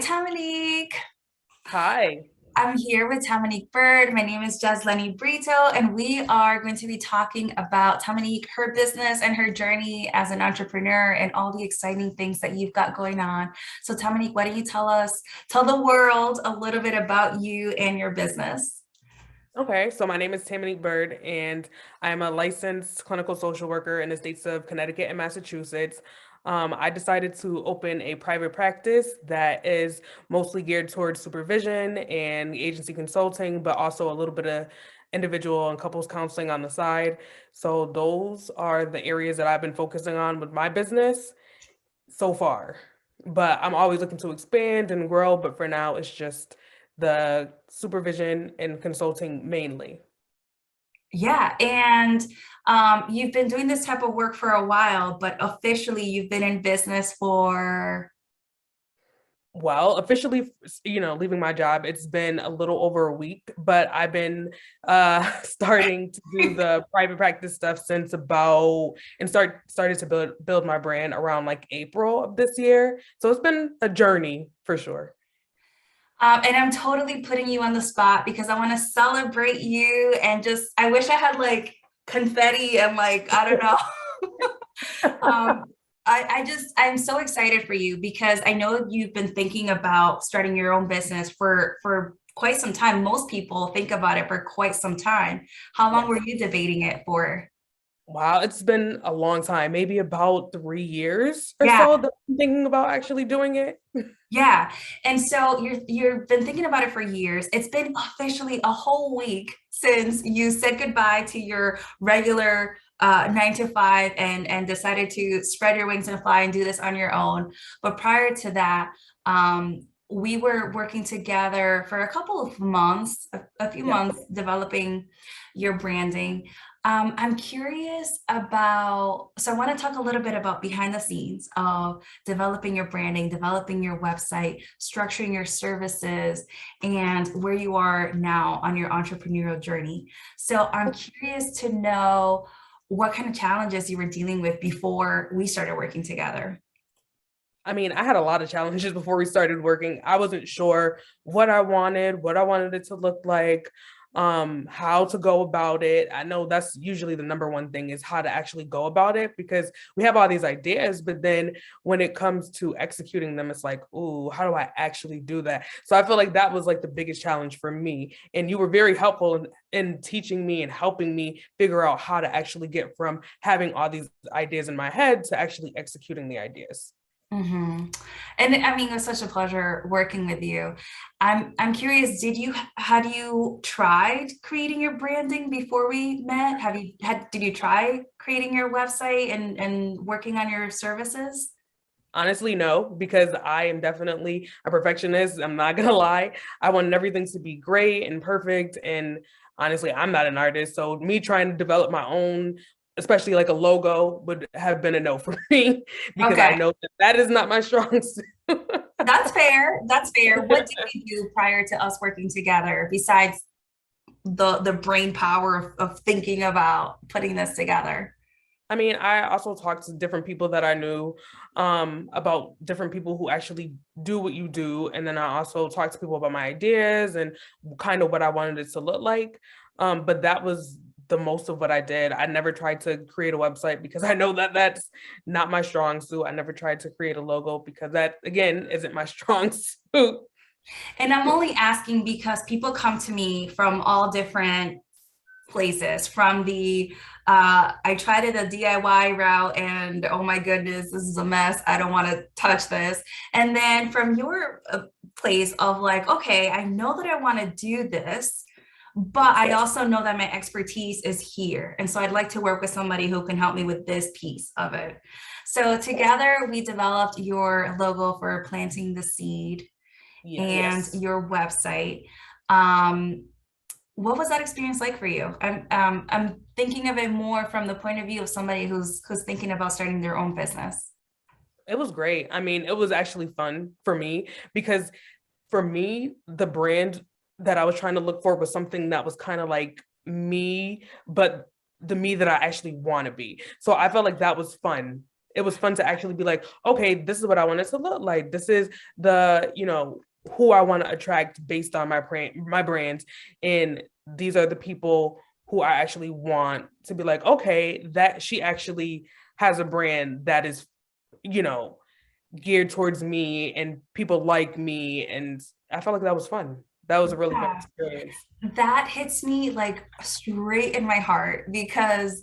Tamanique. Hi. I'm here with Tamanique Byrd. My name is Jasleni Brito, and we are going to be talking about Tamanique, her business, and her journey as an entrepreneur, and all the exciting things that you've got going on. So, Tamanique, why don't you tell the world a little bit about you and your business? Okay, so my name is Tamanique Byrd, and I am a licensed clinical social worker in the states of Connecticut and Massachusetts. I decided to open a private practice that is mostly geared towards supervision and agency consulting, but also a little bit of individual and couples counseling on the side. So those are the areas that I've been focusing on with my business so far. But I'm always looking to expand and grow, but for now, it's just the supervision and consulting mainly. Yeah, and you've been doing this type of work for a while, but officially you've been in business for. Well, officially, leaving my job, it's been a little over a week, but I've been starting to do the private practice stuff since about and started to build my brand around like April of this year. So it's been a journey for sure. And I'm totally putting you on the spot because I want to celebrate you and I wish I had like confetti and like, I don't know. um, I'm so excited for you because I know you've been thinking about starting your own business for quite some time. Most people think about it for quite some time. How long Yes. were you debating it for? Wow, it's been a long time, maybe about 3 years or Yeah. so that I'm thinking about actually doing it. Yeah. And so you've been thinking about it for years. It's been officially a whole week since you said goodbye to your regular 9 to 5 and decided to spread your wings and fly and do this on your own. But prior to that, we were working together for a couple of months, a few Yes. months developing your branding. I'm curious so I want to talk a little bit about behind the scenes of developing your branding, developing your website, structuring your services, and where you are now on your entrepreneurial journey. So I'm curious to know what kind of challenges you were dealing with before we started working together. I mean, I had a lot of challenges before we started working. I wasn't sure what I wanted it to look like, how to go about it. I know that's usually the number one thing is how to actually go about it because we have all these ideas, but then when it comes to executing them, it's like, ooh, how do I actually do that? So I feel like that was like the biggest challenge for me. And you were very helpful in teaching me and helping me figure out how to actually get from having all these ideas in my head to actually executing the ideas. hmm And I mean, it was such a pleasure working with you. I'm curious, had you tried creating your branding before we met? Did you try creating your website and working on your services? Honestly, no, because I am definitely a perfectionist. I'm not gonna lie. I want everything to be great and perfect. And honestly, I'm not an artist. So me trying to develop my own, especially like a logo, would have been a no for me because I Okay, know that that is not my strong suit. that's fair. That's fair. What did you do prior to us working together besides the brain power of thinking about putting this together? I mean, I also talked to different people that I knew about different people who actually do what you do. And then I also talked to people about my ideas and kind of what I wanted it to look like. But that was the most of what I did. I never tried to create a website because I know that that's not my strong suit. I never tried to create a logo because that, again, isn't my strong suit. And I'm only asking because people come to me from all different places from I tried it a DIY route and oh my goodness, this is a mess. I don't want to touch this. And then from your place of like, okay, I know that I want to do this, but I also know that my expertise is here. And so I'd like to work with somebody who can help me with this piece of it. So together we developed your logo for planting the seed and Yes. your website. Um, what was that experience like for you? I'm thinking of it more from the point of view of somebody who's thinking about starting their own business. It was great. I mean, it was actually fun for me because for me, the brand that I was trying to look for was something that was kind of like me, but the me that I actually want to be. So I felt like that was fun it was fun to actually be like, okay, this is what I want it to look like. This is who I want to attract based on my brands. And these are the people who I actually want to be like, okay, that she actually has a brand that is, you know, geared towards me and people like me. And I felt like that was fun. That was a really fun Yeah. experience. That hits me like straight in my heart because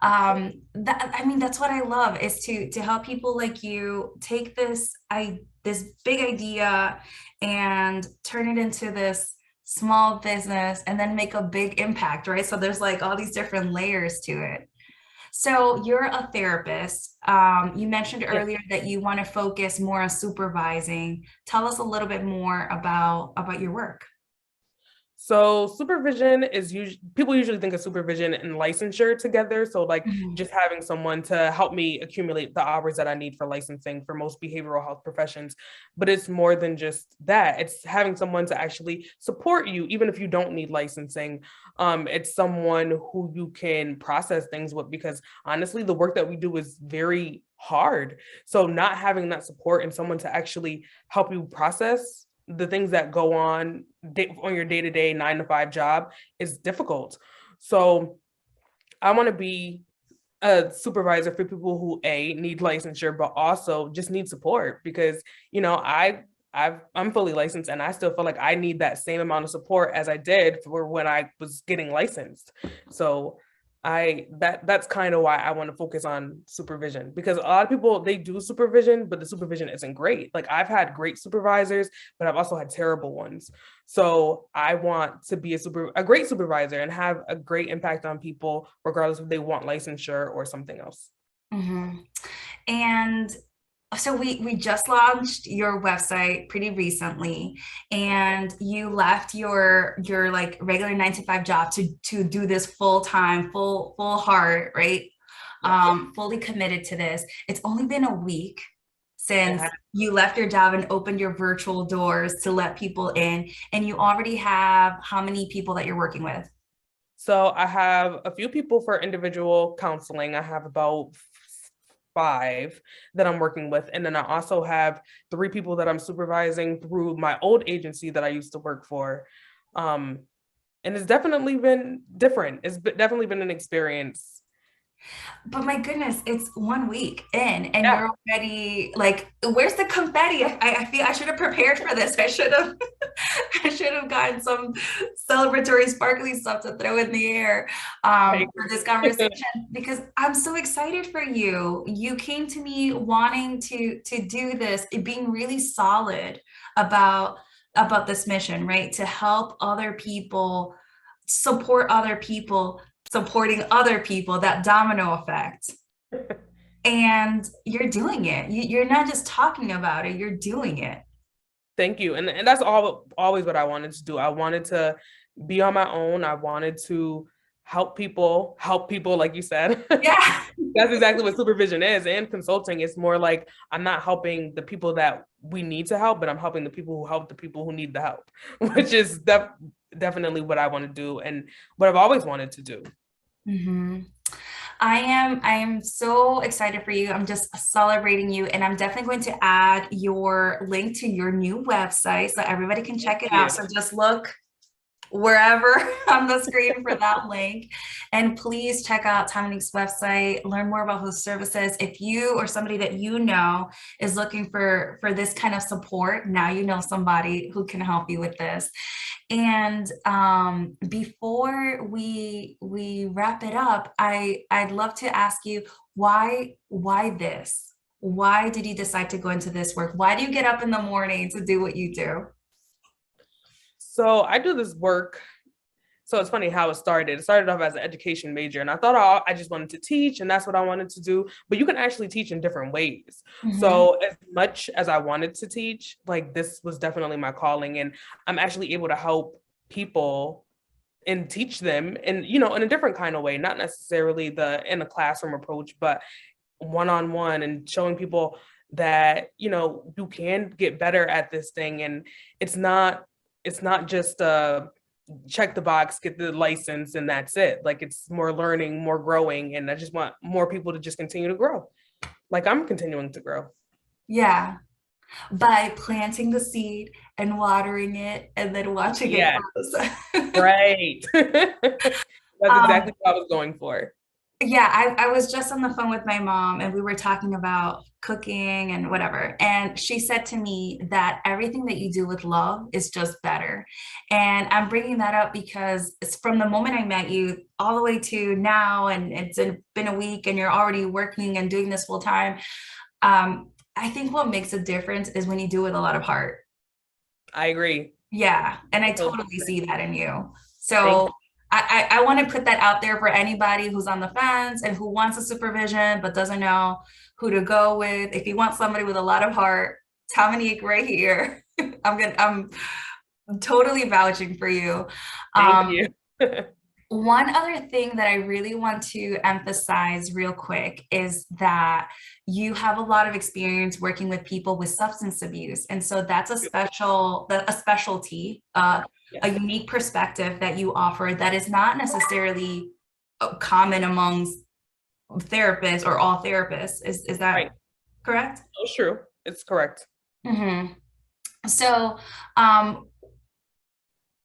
that I mean that's what I love is to help people like you take this big idea and turn it into this small business and then make a big impact, right? So there's like all these different layers to it. So you're a therapist. You mentioned Yeah. earlier that you want to focus more on supervising. Tell us a little bit more about your work. So supervision is usually, people usually think of supervision and licensure together. So like Mhm. just having someone to help me accumulate the hours that I need for licensing for most behavioral health professions. But it's more than just that. It's having someone to actually support you, even if you don't need licensing. It's someone who you can process things with, because honestly, the work that we do is very hard. So not having that support and someone to actually help you process the things that go on your day-to-day 9 to 5 job is difficult. So I want to be a supervisor for people who need licensure, but also just need support because, I'm fully licensed and I still feel like I need that same amount of support as I did for when I was getting licensed. So that's kind of why I want to focus on supervision, because a lot of people, they do supervision, but the supervision isn't great. Like I've had great supervisors, but I've also had terrible ones. So I want to be a great supervisor and have a great impact on people, regardless if they want licensure or something else. Mhm. And so we just launched your website pretty recently, and you left your like regular 9 to 5 job to do this full time, full heart, right? Yes. Fully committed to this. It's only been a week since Yeah. you left your job and opened your virtual doors to let people in, and you already have how many people that you're working with? So I have a few people for individual counseling. I have about 5 that I'm working with. And then I also have 3 people that I'm supervising through my old agency that I used to work for. Um, and it's definitely been different. Definitely been an experience. But my goodness, it's 1 week in, and Yeah. you're already like, where's the confetti? I feel I should have prepared for this. I should have, I should have gotten some celebratory, sparkly stuff to throw in the air I for this agree. conversation because I'm so excited for you. You came to me wanting to do this, being really solid about this mission, right? To help other people, support other people supporting other people, that domino effect. And you're doing it. You're not just talking about it, you're doing it. Thank you. And that's always what I wanted to do. I wanted to be on my own. I wanted to help people, like you said. Yeah. That's exactly what supervision is. And consulting is more like I'm not helping the people that we need to help, but I'm helping the people who help the people who need the help, which is definitely what I want to do and what I've always wanted to do. Mhm. I am so excited for you. I'm just celebrating you, and I'm definitely going to add your link to your new website so everybody can Thank check it out. you. So just look wherever on the screen for that link. And please check out Tamanique's website, learn more about his services. If you or somebody that you know is looking for this kind of support, now you know somebody who can help you with this. And before we wrap it up, I'd love to ask you why this? Why did you decide to go into this work? Why do you get up in the morning to do what you do? So I do this work. So it's funny how it started. It started off as an education major, and I thought, oh, I just wanted to teach, and that's what I wanted to do. But you can actually teach in different ways. Mhm. So as much as I wanted to teach, like this was definitely my calling, and I'm actually able to help people and teach them, and in a different kind of way, not necessarily the in a classroom approach, but one-on-one, and showing people that you can get better at this thing, and it's not just check the box, get the license, and that's it. Like it's more learning, more growing, and I just want more people to just continue to grow. Like I'm continuing to grow. Yeah, by planting the seed and watering it and then watching it Yeah, grow. right. That's exactly Um, what I was going for. yeah, I was just on the phone with my mom and we were talking about cooking and whatever. And she said to me that everything that you do with love is just better. And I'm bringing that up because it's from the moment I met you all the way to now, and been a week and you're already working and doing this full time. I think what makes a difference is when you do it with a lot of heart. I agree. Yeah, and I Totally totally agree. see that in you. Thank So I want to put that out there for anybody who's on the fence and who wants a supervision but doesn't know who to go with. If you want somebody with a lot of heart, Tamanique right here. I'm totally vouching for you. thank Um, you. one other thing that I really want to emphasize real quick is that you have a lot of experience working with people with substance abuse. And so that's a specialty, a Yes. unique perspective that you offer that is not necessarily common amongst therapists or all therapists. Is that Right. correct? It's true. It's correct. Hmm. So, um,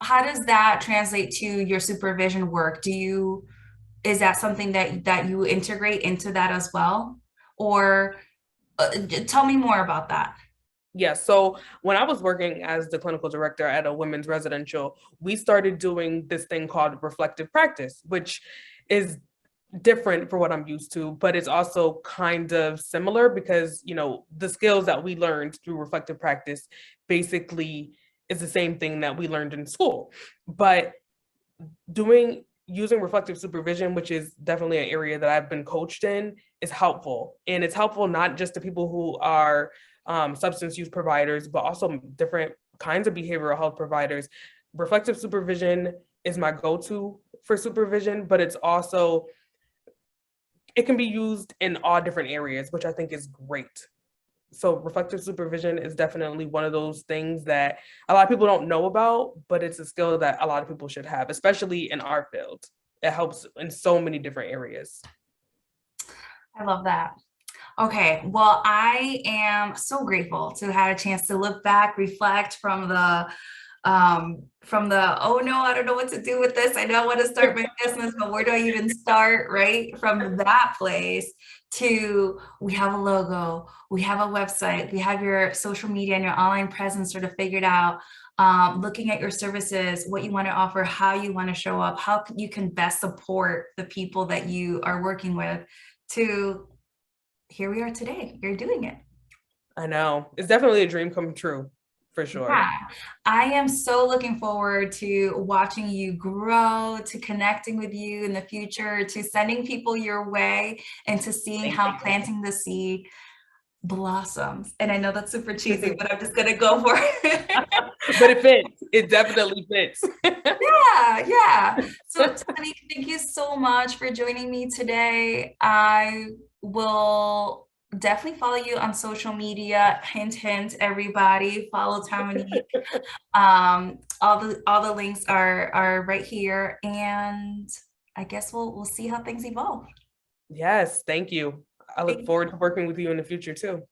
how does that translate to your supervision work? Is that something that you integrate into that as well? Or tell me more about that. Yeah, so when I was working as the clinical director at a women's residential, we started doing this thing called reflective practice, which is different for what I'm used to, but it's also kind of similar because, the skills that we learned through reflective practice basically is the same thing that we learned in school. But using reflective supervision, which is definitely an area that I've been coached in, is helpful. And it's helpful not just to people who are substance use providers, but also different kinds of behavioral health providers. Reflective supervision is my go-to for supervision, but it can be used in all different areas, which I think is great. So reflective supervision is definitely one of those things that a lot of people don't know about, but it's a skill that a lot of people should have, especially in our field. It helps in so many different areas. I love that. Okay, well, I am so grateful to have a chance to look back, reflect from the oh no, I don't know what to do with this. I know I want to start my business, but where do I even start, right? From that place to we have a logo, we have a website, we have your social media and your online presence sort of figured out. Looking at your services, what you want to offer, how you want to show up, how you can best support the people that you are working with to here we are today. You're doing it. I know. It's definitely a dream come true, for sure. Yeah, I am so looking forward to watching you grow, to connecting with you in the future, to sending people your way, and to seeing Thank how planting the seed blossoms. And I know that's super cheesy, you. but I'm just gonna go for it. But it fits. It definitely fits. Yeah, yeah. So, Tony, thank you so much for joining me today. I will definitely follow you on social media. Hint, hint, everybody, follow Tamanique. All the links are right here, and I guess we'll see how things evolve. Yes, thank you. I look Thank forward to working with you in the future too.